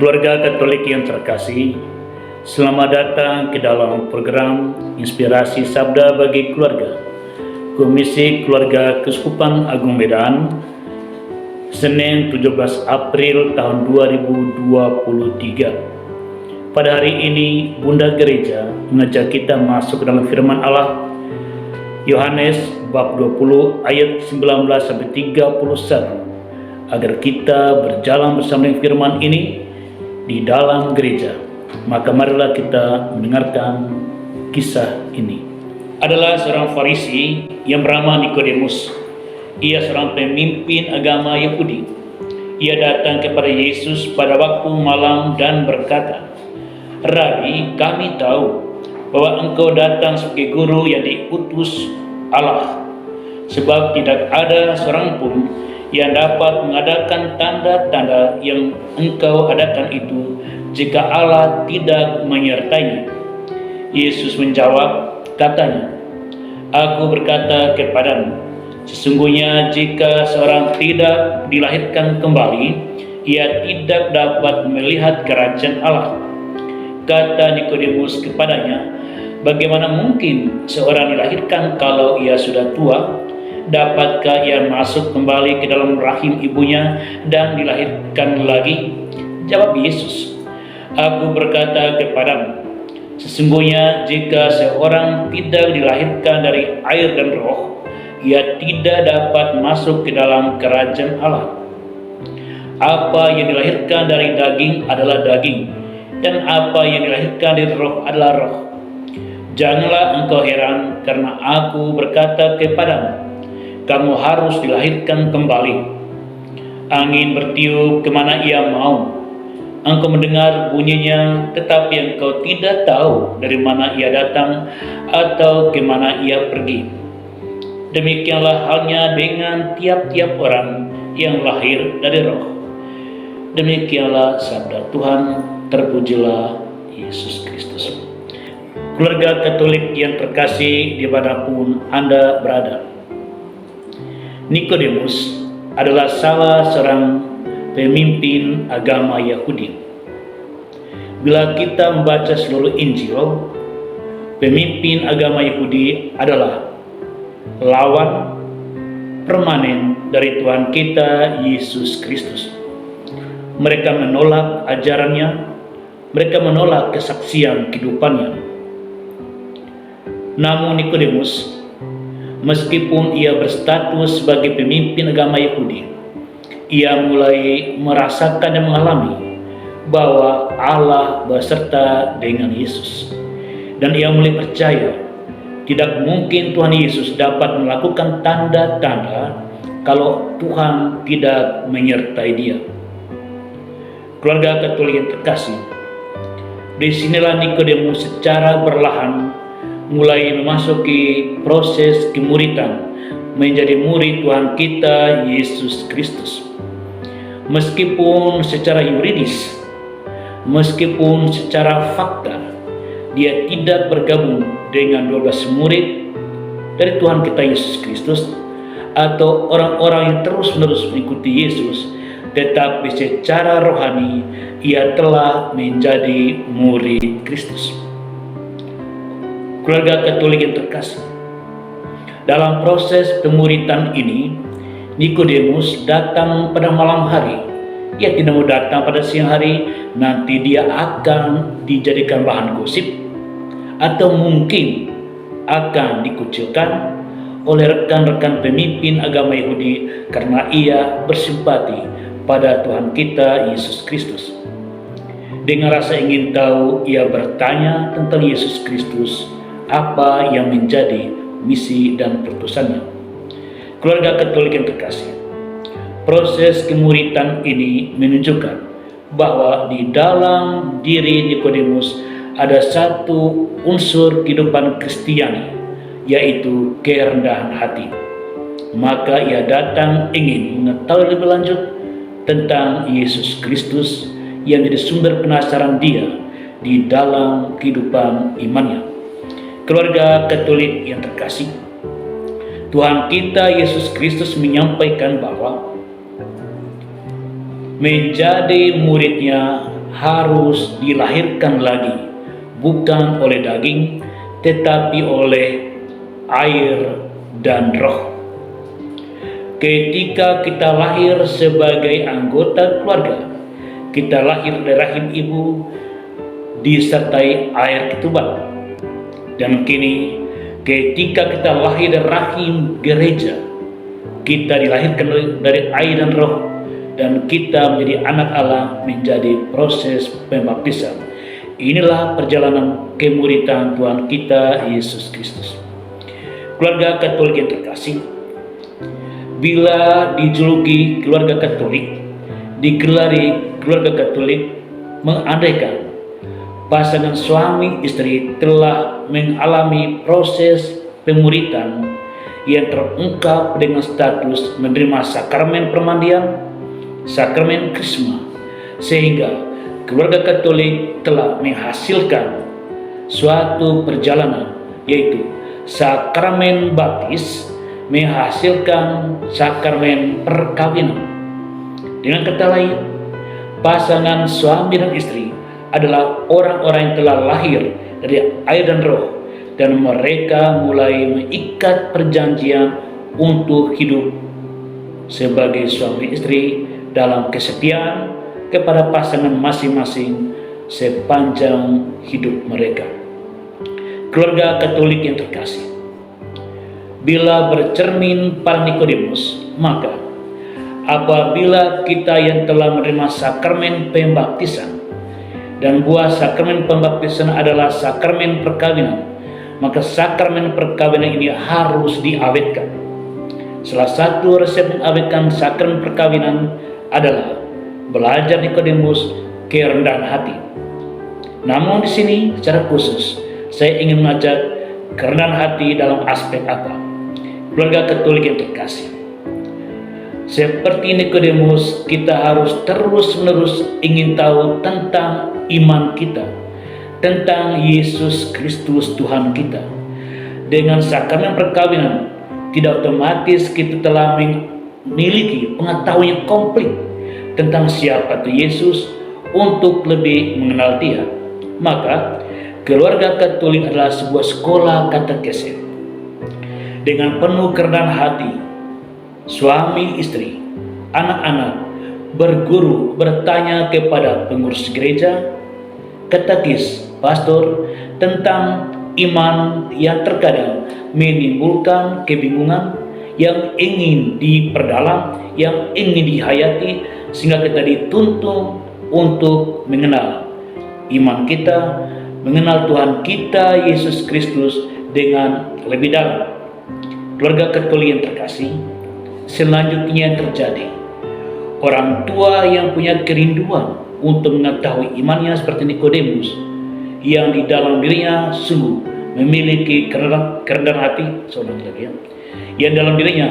Keluarga Katolik yang terkasih, selamat datang ke dalam program Inspirasi Sabda bagi Keluarga, Komisi Keluarga Keuskupan Agung Medan, Senin 17 April tahun 2023. Pada hari ini, Bunda Gereja mengajak kita masuk ke dalam firman Allah, Yohanes bab 20 ayat 19-31, agar kita berjalan bersama dengan firman ini di dalam gereja. Maka marilah kita mendengarkan kisah ini. Adalah seorang Farisi yang bernama Nikodemus. Ia seorang pemimpin agama Yahudi. Ia datang kepada Yesus pada waktu malam dan berkata, "Rabi, kami tahu bahwa engkau datang sebagai guru yang diutus Allah, sebab tidak ada seorang pun yang dapat mengadakan tanda-tanda yang engkau adakan itu jika Allah tidak menyertainya." Yesus menjawab, katanya, "Aku berkata kepadamu, sesungguhnya jika seorang tidak dilahirkan kembali, ia tidak dapat melihat kerajaan Allah." Kata Nikodemus kepadanya, "Bagaimana mungkin seorang dilahirkan kalau ia sudah tua? Dapatkah ia masuk kembali ke dalam rahim ibunya dan dilahirkan lagi?" Jawab Yesus, "Aku berkata kepadamu, sesungguhnya jika seorang tidak dilahirkan dari air dan roh, ia tidak dapat masuk ke dalam kerajaan Allah. Apa yang dilahirkan dari daging adalah daging, dan apa yang dilahirkan dari roh adalah roh. Janganlah engkau heran karena aku berkata kepadamu, kamu harus dilahirkan kembali. Angin bertiup kemana ia mau. Engkau mendengar bunyinya, tetapi engkau tidak tahu dari mana ia datang atau kemana ia pergi. Demikianlah halnya dengan tiap-tiap orang yang lahir dari roh." Demikianlah sabda Tuhan, terpujilah Yesus Kristus. Keluarga Katolik yang terkasih dimanapun Anda berada, Nikodemus adalah salah seorang pemimpin agama Yahudi. Bila kita membaca seluruh Injil, pemimpin agama Yahudi adalah lawan permanen dari Tuhan kita Yesus Kristus. Mereka menolak ajarannya, mereka menolak kesaksian kehidupannya. Namun Nikodemus, meskipun ia berstatus sebagai pemimpin agama Yahudi, ia mulai merasakan dan mengalami bahwa Allah beserta dengan Yesus. Dan ia mulai percaya tidak mungkin Tuhan Yesus dapat melakukan tanda-tanda kalau Tuhan tidak menyertai dia. Keluarga Katolik yang terkasih, disinilah Nikodemus secara perlahan mulai memasuki proses kemuritan menjadi murid Tuhan kita Yesus Kristus. Meskipun secara yuridis, meskipun secara fakta dia tidak bergabung dengan 12 murid dari Tuhan kita Yesus Kristus atau orang-orang yang terus-menerus mengikuti Yesus, tetapi secara rohani ia telah menjadi murid Kristus. Keluarga Katolik yang terkasih, dalam proses kemuritan ini, Nikodemus datang pada malam hari. Ia tidak mau datang pada siang hari, nanti dia akan dijadikan bahan gosip atau mungkin akan dikucilkan oleh rekan-rekan pemimpin agama Yahudi karena ia bersimpati pada Tuhan kita Yesus Kristus. Dengan rasa ingin tahu, ia bertanya tentang Yesus Kristus, apa yang menjadi misi dan perutusannya. Keluarga Katolik yang terkasih, proses kemuritan ini menunjukkan bahwa di dalam diri Nikodemus ada satu unsur kehidupan Kristiani, yaitu kerendahan hati. Maka ia datang ingin mengetahui lebih lanjut tentang Yesus Kristus yang jadi sumber penasaran dia di dalam kehidupan imannya. Keluarga Katolik yang terkasih, Tuhan kita Yesus Kristus menyampaikan bahwa menjadi muridnya harus dilahirkan lagi, bukan oleh daging, tetapi oleh air dan roh. Ketika kita lahir sebagai anggota keluarga, kita lahir dari rahim ibu disertai air ketuban. Dan kini ketika kita lahir dari rahim gereja, kita dilahirkan dari air dan roh, dan kita menjadi anak Allah, menjadi proses pembaptisan. Inilah perjalanan kemuridan Tuhan kita Yesus Kristus. Keluarga Katolik yang terkasih, bila dijuluki keluarga Katolik, digelari keluarga Katolik, mengandaikan pasangan suami istri telah mengalami proses pemuritan yang terungkap dengan status menerima sakramen permandian, sakramen krisma, sehingga keluarga Katolik telah menghasilkan suatu perjalanan, yaitu sakramen baptis menghasilkan sakramen perkawinan. Dengan kata lain, pasangan suami dan istri adalah orang-orang yang telah lahir dari air dan roh, dan mereka mulai mengikat perjanjian untuk hidup sebagai suami istri dalam kesetiaan kepada pasangan masing-masing sepanjang hidup mereka. Keluarga Katolik yang terkasih, bila bercermin pada Nikodemus, maka apabila kita yang telah menerima sakramen pembaptisan, dan buah sakramen pembaptisan adalah sakramen perkawinan, maka sakramen perkawinan ini harus diawetkan. Salah satu resep mengawetkan sakramen perkawinan adalah belajar Nikodemus kerendahan hati. Namun di sini secara khusus saya ingin mengajak kerendahan hati dalam aspek apa? Keluarga Katolik yang terkasih, seperti Nikodemus, kita harus terus-menerus ingin tahu tentang iman kita, tentang Yesus Kristus Tuhan kita. Dengan sakramen perkawinan, tidak otomatis kita telah memiliki pengetahuan yang komplit tentang siapa itu Yesus untuk lebih mengenal Dia. Maka keluarga Katolik adalah sebuah sekolah katekese. Dengan penuh kerendahan hati, suami istri, anak-anak, berguru bertanya kepada pengurus gereja, katekis, pastor tentang iman yang terkadang menimbulkan kebingungan, yang ingin diperdalam, yang ingin dihayati, sehingga kita dituntun untuk mengenal iman kita, mengenal Tuhan kita Yesus Kristus dengan lebih dalam. Keluarga Katolik yang terkasih, selanjutnya yang terjadi, orang tua yang punya kerinduan untuk mengetahui imannya seperti Nikodemus, yang di dalam dirinya sungguh memiliki kerendahan hati, yang dalam dirinya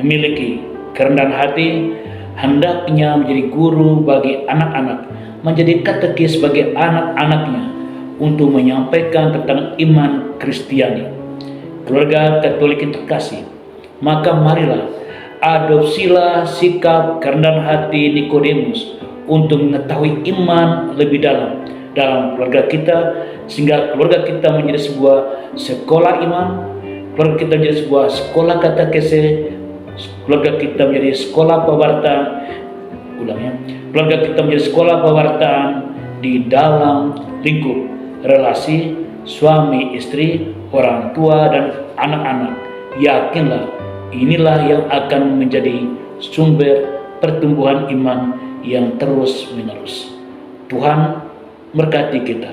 memiliki kerendahan hati, hendaknya menjadi guru bagi anak-anak, menjadi katekis bagi anak-anaknya untuk menyampaikan tentang iman Kristiani. Keluarga Katolik yang terkasih, maka marilah adopsilah sikap kerendahan hati Nikodemus untuk mengetahui iman lebih dalam keluarga kita, sehingga keluarga kita menjadi sebuah sekolah iman, keluarga kita menjadi sebuah sekolah katekese, keluarga kita menjadi sekolah pewartaan, keluarga kita menjadi sekolah pewartaan di dalam lingkup relasi suami istri, orang tua dan anak-anak. Yakinlah, inilah yang akan menjadi sumber pertumbuhan iman yang terus menerus. Tuhan memberkati kita.